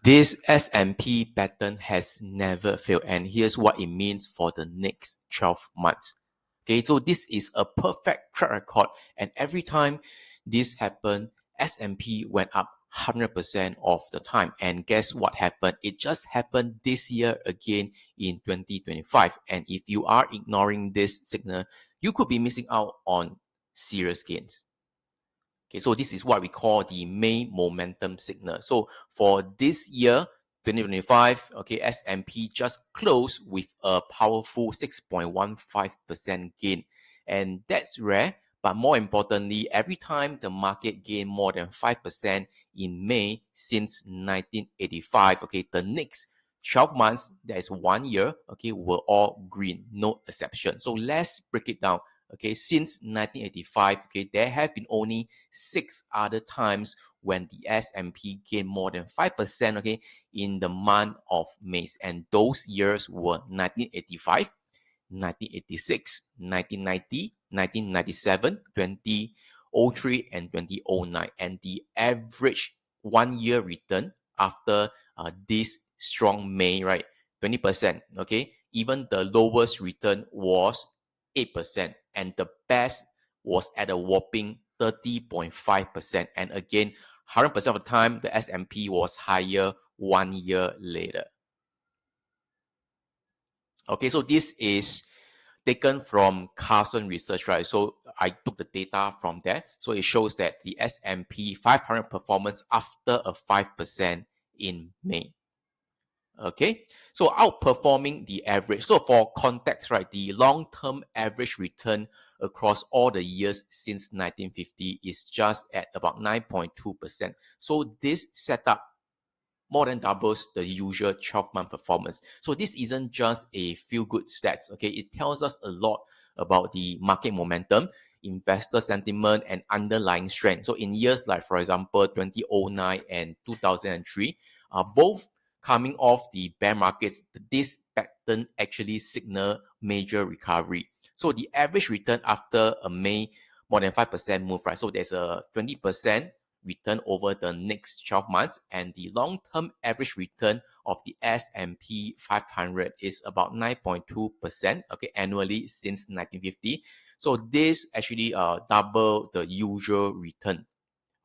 This S&P pattern has never failed, and here's what it means for the next 12 months. Okay, so this is a perfect track record, and every time this happened, S&P went up 100% of the time. And guess what happened? It just happened this year again in 2025. And if you are ignoring this signal, you could be missing out on serious gains. Okay, so this is what we call the May momentum signal. So for this year, 2025, okay, S&P just closed with a powerful 6.15% gain. And that's rare, but more importantly, every time the market gained more than 5% in May since 1985, okay, the next 12 months, that is 1 year, okay, were all green, no exception. So let's break it down. Okay, since 1985, okay, there have been only 6 other times when the S&P gained more than 5%, okay, in the month of May. And those years were 1985, 1986, 1990, 1997, 2003, and 2009. And the average 1 year return after this strong May, right, 20%, okay, even the lowest return was 8%, and the best was at a whopping 30.5%. And again, 100% of the time, the S&P was higher 1 year later. Okay, so this is taken from Carson Research, right? So I took the data from there. So it shows that the S&P 500 performance after a 5% in May. Okay, so outperforming the average. So for context, right, the long-term average return across all the years since 1950 is just at about 9.2%. So this setup more than doubles the usual 12-month performance. So this isn't just a feel-good stats, okay? It tells us a lot about the market momentum, investor sentiment, and underlying strength. So in years like, for example, 2009 and 2003, both coming off the bear markets, this pattern actually signal major recovery. So the average return after a May more than 5% move, right? So there's a 20% return over the next 12 months, and the long-term average return of the S&P 500 is about 9.2%, okay, annually since 1950. So this actually double the usual return.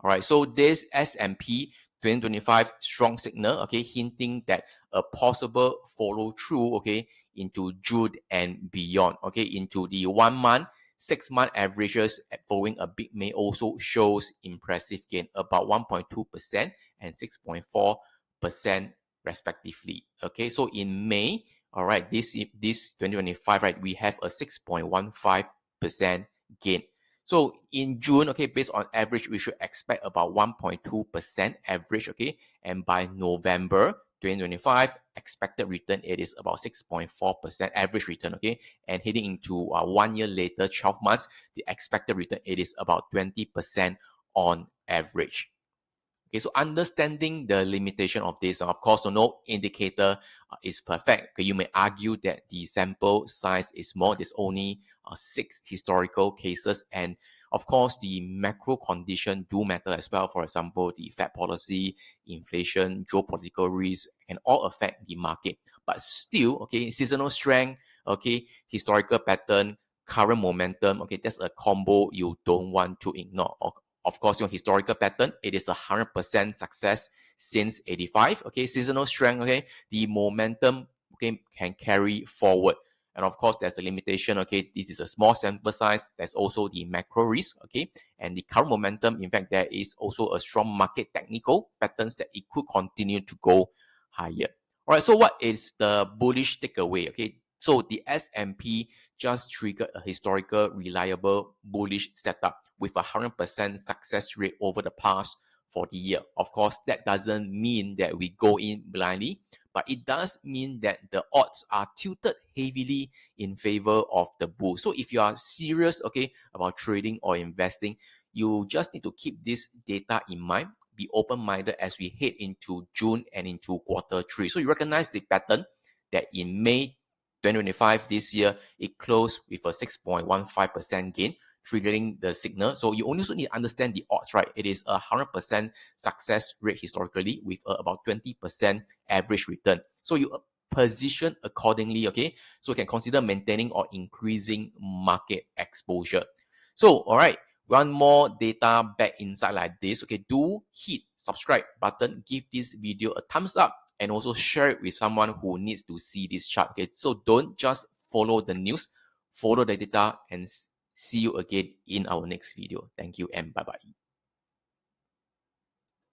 All right, so this S&P 2025 strong signal, okay, hinting that a possible follow through, okay, into June and beyond, okay, into the 1 month, 6-month averages following a big May also shows impressive gain, about 1.2% and 6.4% respectively. Okay, so in May, all right, this 2025, right, we have a 6.15% gain. So in June, okay, based on average, we should expect about 1.2% average, okay? And by November 2025, expected return, it is about 6.4% average return, okay? And heading into 1 year later, 12 months, the expected return, it is about 20% on average. Okay, so understanding the limitation of this, of course, so no indicator is perfect. Okay, you may argue that the sample size is small. There's only 6 historical cases, and of course, the macro condition do matter as well. For example, the Fed policy, inflation, geopolitical risks can all affect the market. But still, okay, seasonal strength, okay, historical pattern, current momentum, okay, that's a combo you don't want to ignore. Of course, your historical pattern, it is 100% success since 85. Okay, seasonal strength, okay, the momentum, okay, can carry forward. And of course, there's a limitation, okay, this is a small sample size. There's also the macro risk, okay, and the current momentum. In fact, there is also a strong market technical patterns that it could continue to go higher. All right, so what is the bullish takeaway? Okay, so the S&P just triggered a historical, reliable, bullish setup with a 100% success rate over the past 40 years. Of course, that doesn't mean that we go in blindly, but it does mean that the odds are tilted heavily in favor of the bull. So if you are serious, okay, about trading or investing, you just need to keep this data in mind. Be open-minded as we head into June and into Q3. So you recognize the pattern that in May 2025 this year, it closed with a 6.15% gain. triggering the signal. So you also need to understand the odds, right? It is a 100% success rate historically with about 20% average return. So you position accordingly, okay? So you can consider maintaining or increasing market exposure. So, all right, one more data back insight like this. Okay, do hit subscribe button, give this video a thumbs up, and also share it with someone who needs to see this chart. Okay, so don't just follow the news, follow the data, and see you again in our next video. Thank you and bye bye.